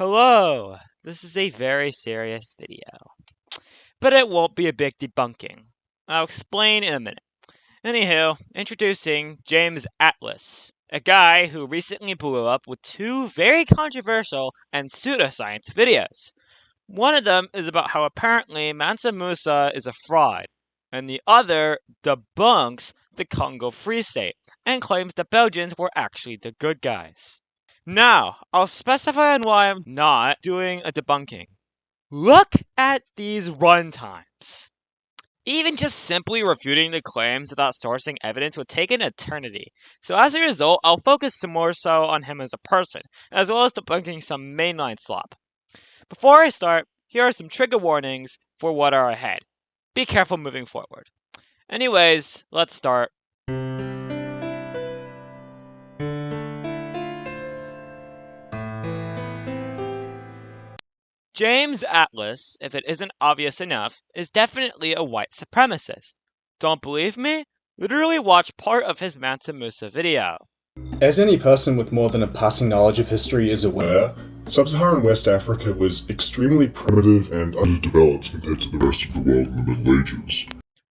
Hello! This is a very serious video, but it won't be a big debunking. I'll explain in a minute. Anywho, introducing James Atlas, a guy who recently blew up with two very controversial and pseudoscience videos. One of them is about how apparently Mansa Musa is a fraud, and the other debunks the Congo Free State and claims the Belgians were actually the good guys. Now, I'll specify on why I'm not doing a debunking. Look at these run times. Even just simply refuting the claims without sourcing evidence would take an eternity. So as a result, I'll focus some more so on him as a person, as well as debunking some mainline slop. Before I start, here are some trigger warnings for what are ahead. Be careful moving forward. Anyways, let's start. James Atlas, if it isn't obvious enough, is definitely a white supremacist. Don't believe me? Literally watch part of his Mansa Musa video. As any person with more than a passing knowledge of history is aware, Sub-Saharan West Africa was extremely primitive and underdeveloped compared to the rest of the world in the Middle Ages.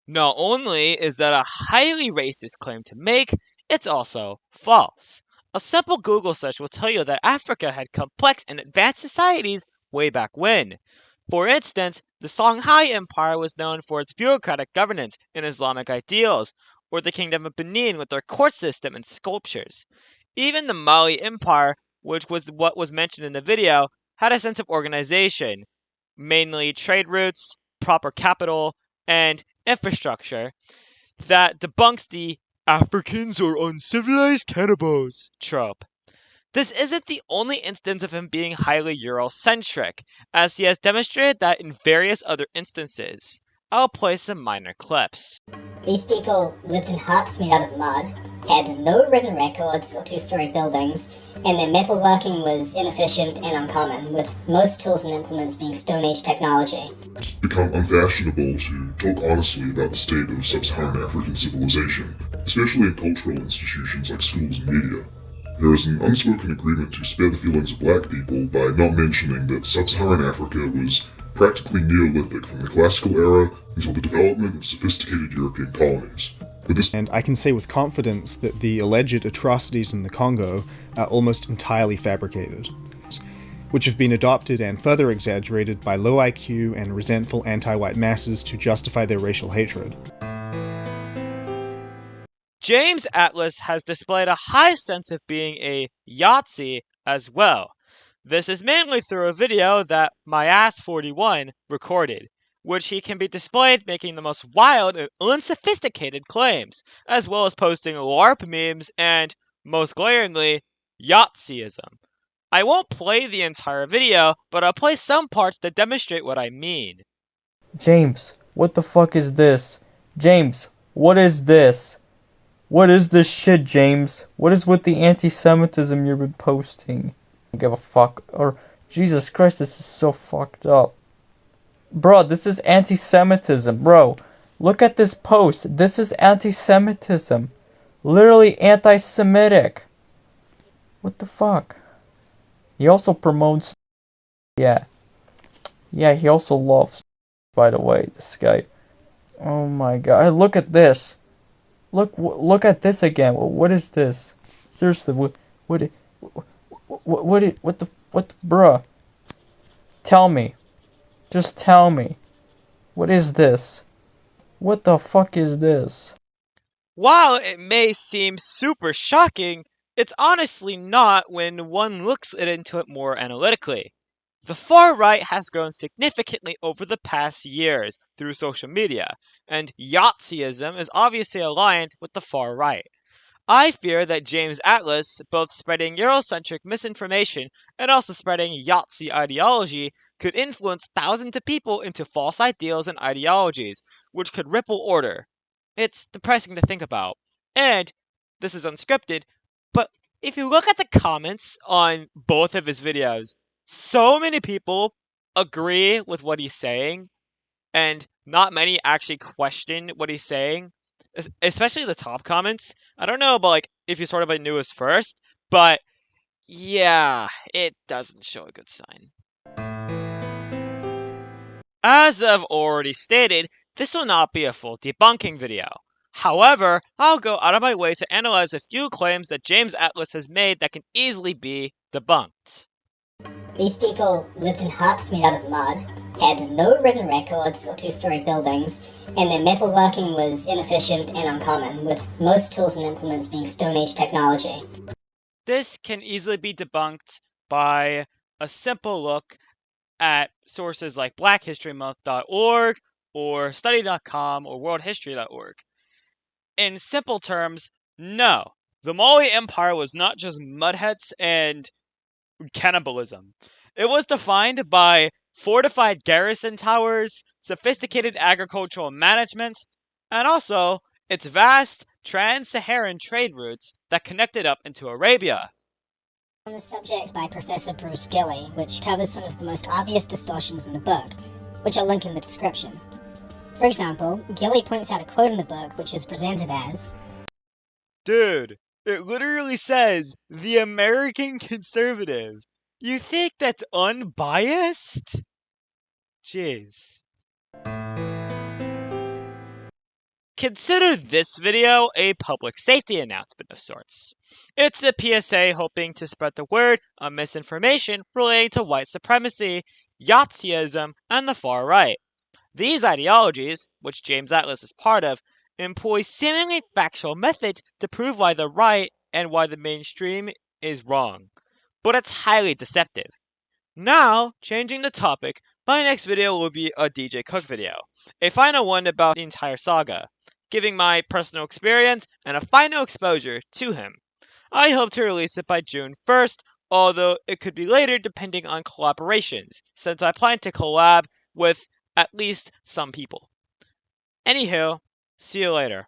Not only is that a highly racist claim to make, it's also false. A simple Google search will tell you that Africa had complex and advanced societies way back when. For instance, the Songhai Empire was known for its bureaucratic governance and Islamic ideals, or the Kingdom of Benin with their court system and sculptures. Even the Mali Empire, which was what was mentioned in the video, had a sense of organization, mainly trade routes, proper capital, and infrastructure that debunks the Africans are uncivilized cannibals trope. This isn't the only instance of him being highly Eurocentric, as he has demonstrated that in various other instances. I'll play some minor clips. These people lived in huts made out of mud, had no written records or two-story buildings, and their metalworking was inefficient and uncommon, with most tools and implements being Stone Age technology. It's become unfashionable to talk honestly about the state of sub-Saharan African civilization, especially in cultural institutions like schools and media. There is an unspoken agreement to spare the feelings of black people by not mentioning that sub-Saharan Africa was practically Neolithic from the classical era until the development of sophisticated European colonies. and I can say with confidence that the alleged atrocities in the Congo are almost entirely fabricated, which have been adopted and further exaggerated by low IQ and resentful anti-white masses to justify their racial hatred. James Atlas has displayed a high sense of being a yatzee as well. This is mainly through a video that MyAss41 recorded, which he can be displayed making the most wild and unsophisticated claims, as well as posting LARP memes and, most glaringly, Yatzeeism. I won't play the entire video, but I'll play some parts that demonstrate what I mean. James, what the fuck is this? James, what is this? What is this shit, James? What is with the anti-Semitism you've been posting? I don't give a fuck. Or, Jesus Christ, this is so fucked up. Bro, this is anti-Semitism, bro. Look at this post. This is anti-Semitism. Literally anti-Semitic. What the fuck? He also promotes... Yeah, he also loves... By the way, this guy. Oh my god. Look at this. Look at this again. What is this? Seriously, bruh? Tell me. Just tell me. What is this? What the fuck is this? While it may seem super shocking, it's honestly not when one looks into it more analytically. The far right has grown significantly over the past years through social media, and Yatzeeism is obviously aligned with the far right. I fear that James Atlas, both spreading Eurocentric misinformation and also spreading Yatzee ideology, could influence thousands of people into false ideals and ideologies, which could ripple order. It's depressing to think about. And, this is unscripted, but if you look at the comments on both of his videos, so many people agree with what he's saying, and not many actually question what he's saying. Especially the top comments. I don't know about if you sort of knew us first, but Yeah, it doesn't show a good sign. As I've already stated, this will not be a full debunking video. However, I'll go out of my way to analyze a few claims that James Atlas has made that can easily be debunked. These people lived in huts made out of mud, had no written records or two-story buildings, and their metalworking was inefficient and uncommon, with most tools and implements being Stone Age technology. This can easily be debunked by a simple look at sources like blackhistorymonth.org or study.com or worldhistory.org. In simple terms, no, the Mali Empire was not just mudheads and cannibalism. It was defined by fortified garrison towers, sophisticated agricultural management, and also its vast trans-Saharan trade routes that connected up into Arabia. On the subject by Professor Bruce Gilly, which covers some of the most obvious distortions in the book, which I'll link in the description. For example, Gilly points out a quote in the book which is presented as, Dude, it literally says, the American conservative. You think that's unbiased? Jeez. Consider this video a public safety announcement of sorts. It's a PSA hoping to spread the word on misinformation relating to white supremacy, Yatzeeism, and the far right. These ideologies, which James Atlas is part of, employ seemingly factual methods to prove why the right and why the mainstream is wrong. But it's highly deceptive. Now, changing the topic, my next video will be a DJ Cook video, a final one about the entire saga, giving my personal experience and a final exposure to him. I hope to release it by June 1st, although it could be later depending on collaborations, since I plan to collab with at least some people. Anywho, see you later.